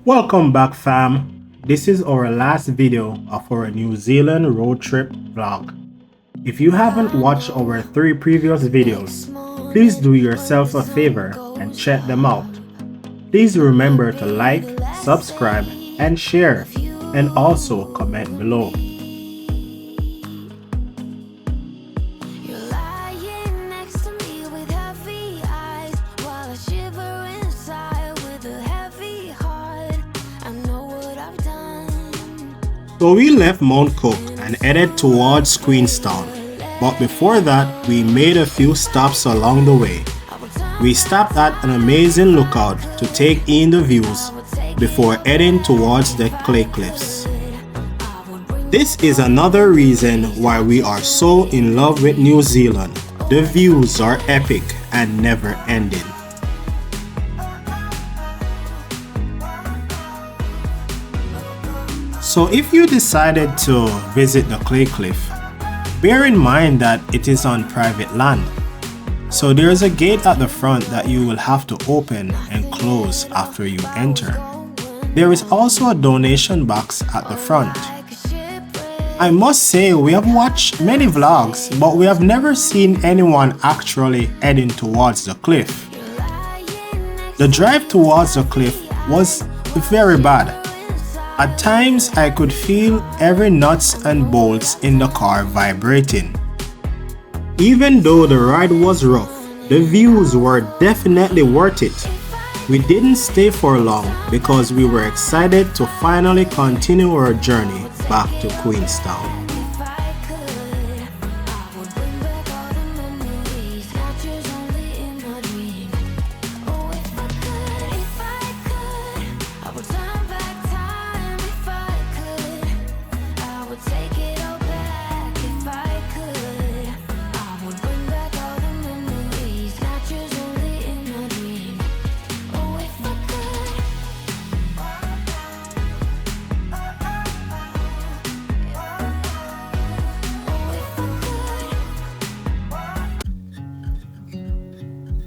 Welcome back fam. This is our last video of our New Zealand road trip vlog. If you haven't watched our 3 previous videos, please do yourself a favor and check them out. Please remember to like, subscribe and share, and also comment below. So we left Mount Cook and headed towards Queenstown, but before that we made a few stops along the way. We stopped at an amazing lookout to take in the views before heading towards the clay cliffs. This is another reason why we are so in love with New Zealand. The views are epic and never ending. So if you decided to visit the clay cliff, bear in mind that it is on private land. So there is a gate at the front that you will have to open and close after you enter. There is also a donation box at the front. I must say we have watched many vlogs, but we have never seen anyone actually heading towards the cliff. The drive towards the cliff was very bad. At times, I could feel every nuts and bolts in the car vibrating. Even though the ride was rough, the views were definitely worth it. We didn't stay for long because we were excited to finally continue our journey back to Queenstown.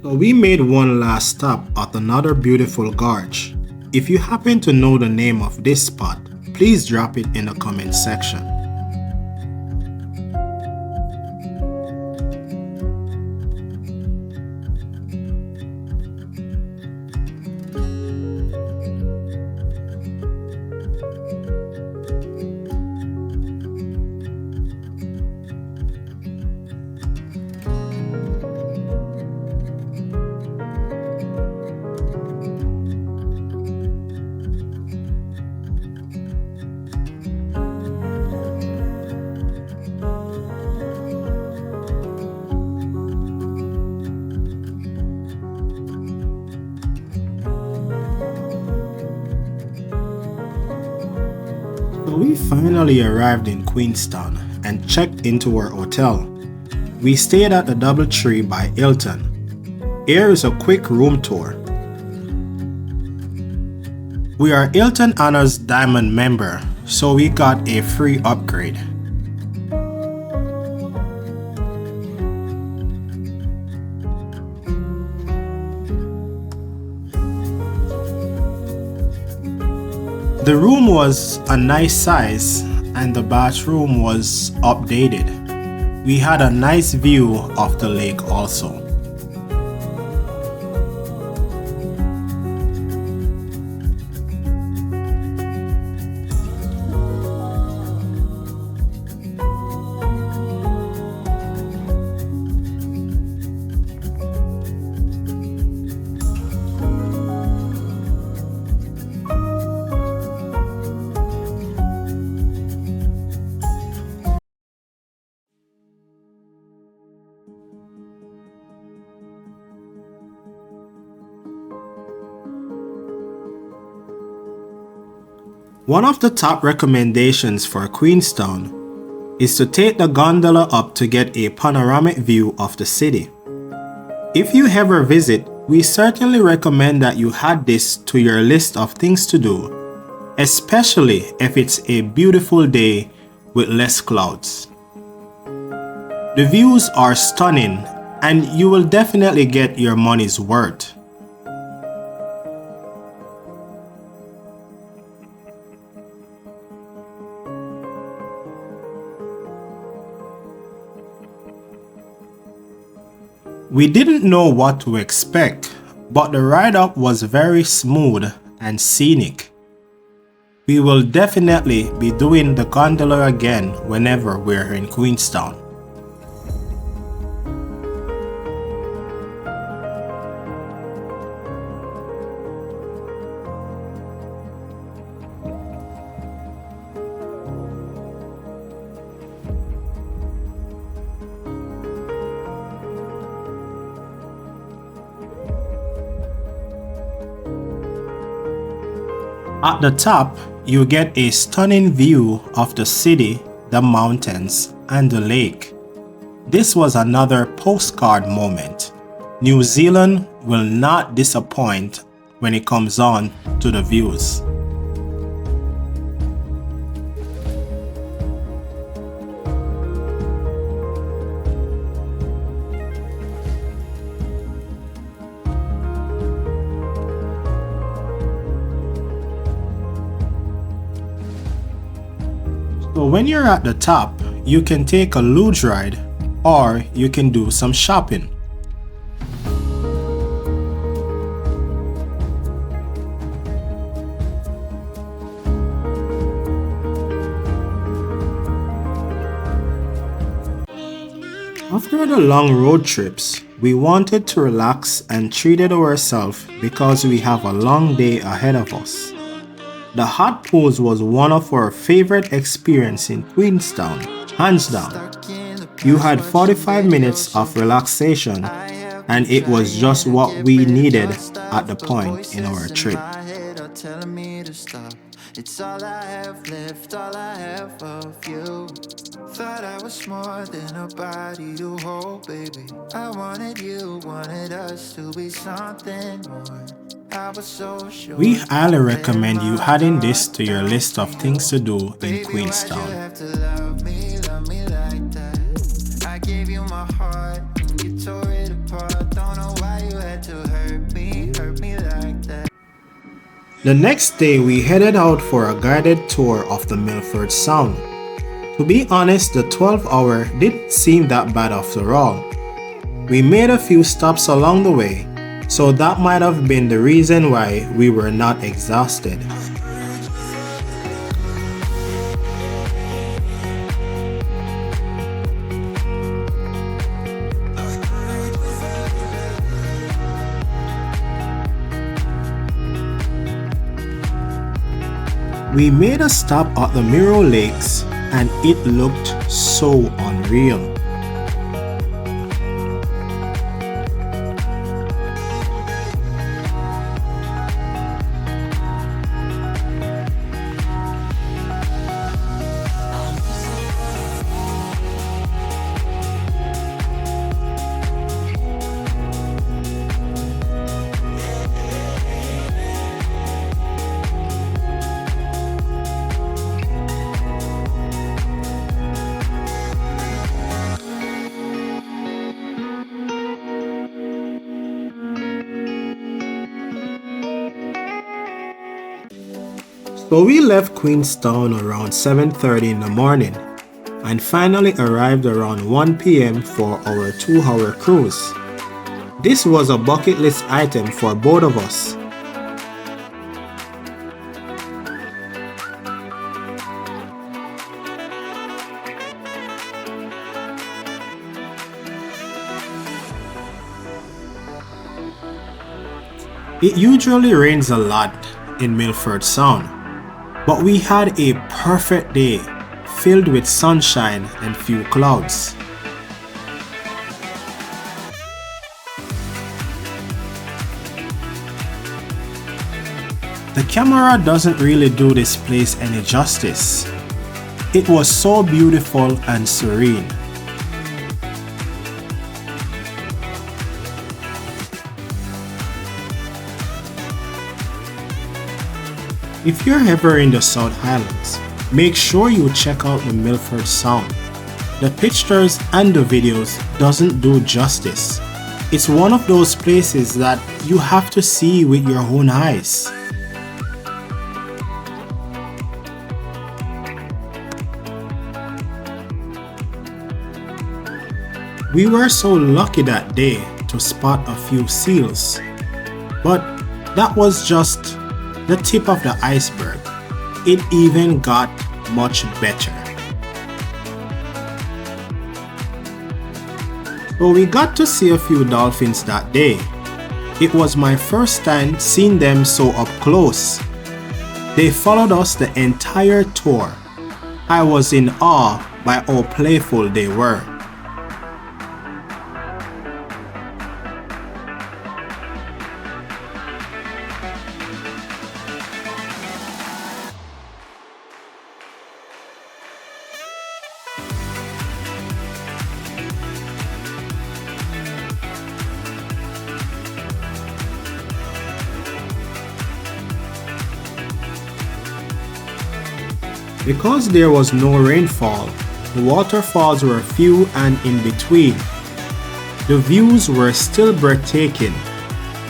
So we made one last stop at another beautiful gorge. If you happen to know the name of this spot, please drop it in the comment section. So we finally arrived in Queenstown and checked into our hotel. We stayed at the DoubleTree by Hilton. Here is a quick room tour. We are Hilton Honors Diamond member, so we got a free upgrade. The room was a nice size and the bathroom was updated. We had a nice view of the lake also. One of the top recommendations for Queenstown is to take the gondola up to get a panoramic view of the city. If you ever visit, we certainly recommend that you add this to your list of things to do, especially if it's a beautiful day with less clouds. The views are stunning and you will definitely get your money's worth. We didn't know what to expect, but the ride up was very smooth and scenic. We will definitely be doing the gondola again whenever we're in Queenstown. At the top, you get a stunning view of the city, the mountains, and the lake. This was another postcard moment. New Zealand will not disappoint when it comes on to the views. So when you're at the top, you can take a luge ride or you can do some shopping. After the long road trips, we wanted to relax and treated ourselves because we have a long day ahead of us. The hot pools was one of our favorite experiences in Queenstown, hands down. You had 45 minutes of relaxation and it was just what we needed at the point in our trip. It's all I have left, all I have of you. Thought I was more than a body to hold, baby. I wanted you, wanted us to be something more. I was so sure. We highly recommend you adding this to your list of things to do in Queenstown. I gave you my heart and you tore it apart. Don't know why you had to hurt me like that. The next day we headed out for a guided tour of the Milford Sound. To be honest, the 12-hour didn't seem that bad after all. We made a few stops along the way, so that might have been the reason why we were not exhausted. We made a stop at the Mirror Lakes and it looked so unreal. So we left Queenstown around 7:30 in the morning and finally arrived around 1 p.m. for our 2-hour cruise. This was a bucket list item for both of us. It usually rains a lot in Milford Sound, but we had a perfect day filled with sunshine and few clouds. The camera doesn't really do this place any justice. It was so beautiful and serene. If you're ever in the South Highlands, make sure you check out the Milford Sound. The pictures and the videos doesn't do justice. It's one of those places that you have to see with your own eyes. We were so lucky that day to spot a few seals. But that was just the tip of the iceberg. It even got much better. So we got to see a few dolphins that day. It was my first time seeing them so up close. They followed us the entire tour. I was in awe by how playful they were. Because there was no rainfall, the waterfalls were few and in between. The views were still breathtaking.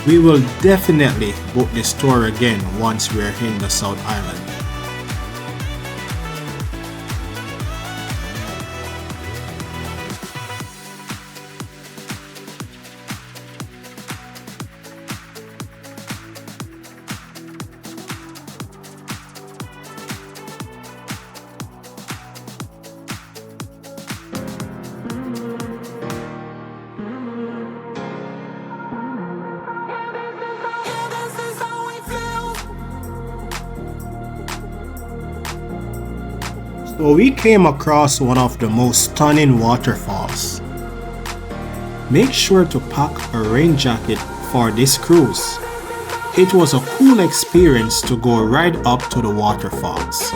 We will definitely book this tour again once we're in the South Island. So we came across one of the most stunning waterfalls. Make sure to pack a rain jacket for this cruise. It was a cool experience to go right up to the waterfalls.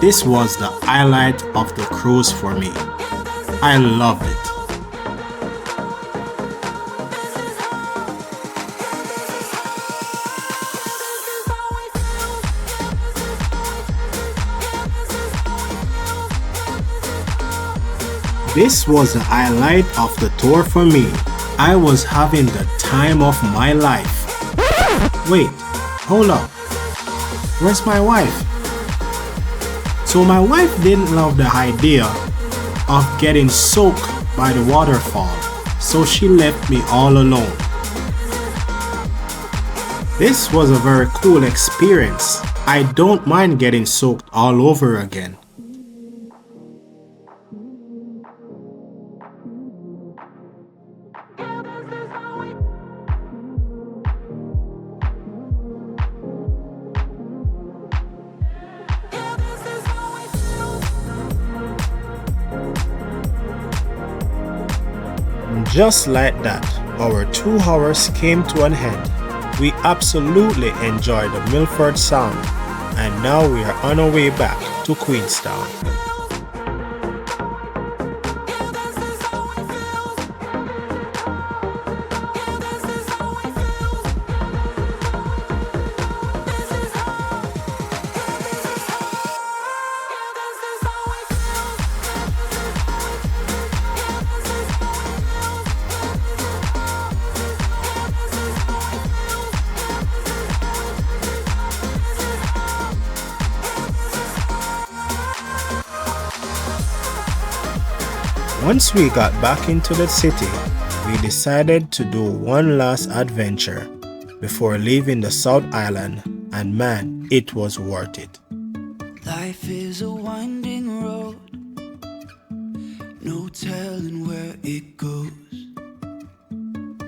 This was the highlight of the cruise for me. I loved it. This was the highlight of the tour for me. I was having the time of my life. Wait, hold up. Where's my wife? So my wife didn't love the idea of getting soaked by the waterfall, so she left me all alone. This was a very cool experience. I don't mind getting soaked all over again. Just like that, our 2 hours came to an end. We absolutely enjoyed the Milford Sound, and now we are on our way back to Queenstown. Once we got back into the city, we decided to do one last adventure before leaving the South Island, and man, it was worth it. Life is a winding road, no telling where it goes.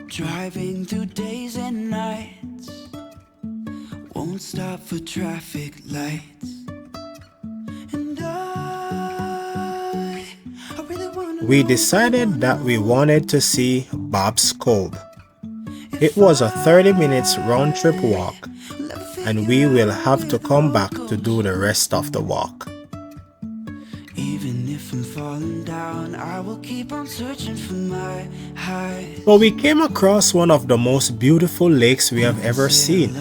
Driving through days and nights, won't stop for traffic lights. We decided that we wanted to see Bob's Cove. It was a 30 minutes round trip walk, and we will have to come back to do the rest of the walk. Even if I'm falling down, I will keep on searching for my highs. So we came across one of the most beautiful lakes we have ever seen.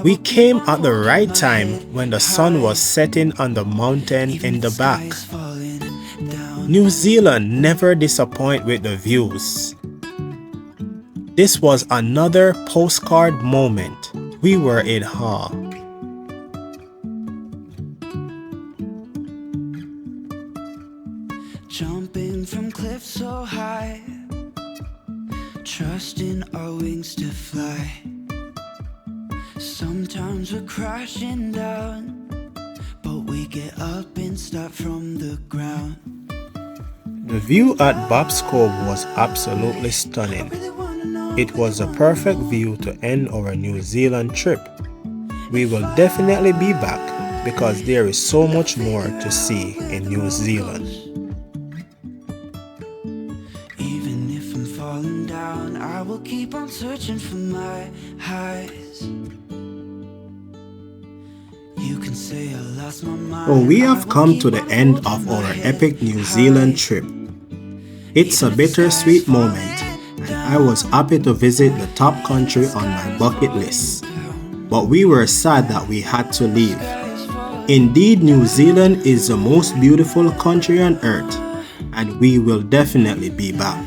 We came at the right time when the sun was setting on the mountain in the back. New Zealand never disappoints with the views. This was another postcard moment. We were in awe. Jumping from cliffs so high, trusting our wings to fly. Sometimes we're crashing down, but we get up and start from the ground. The view at Bob's Cove was absolutely stunning. It was a perfect view to end our New Zealand trip. We will definitely be back because there is so much more to see in New Zealand. Even if I'm falling down, I will keep on searching for my highs. You can say I lost my mind. So we have come to the end of our epic New Zealand trip. It's a bittersweet moment, and I was happy to visit the top country on my bucket list. But we were sad that we had to leave. Indeed, New Zealand is the most beautiful country on earth, and we will definitely be back.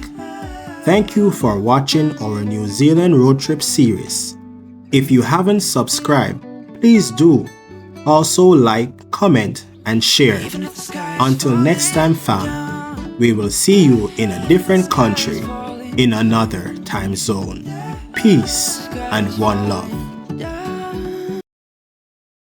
Thank you for watching our New Zealand road trip series. If you haven't subscribed, please do. Also like, comment, and share. Until next time, fam, we will see you in a different country, in another time zone. Peace and one love.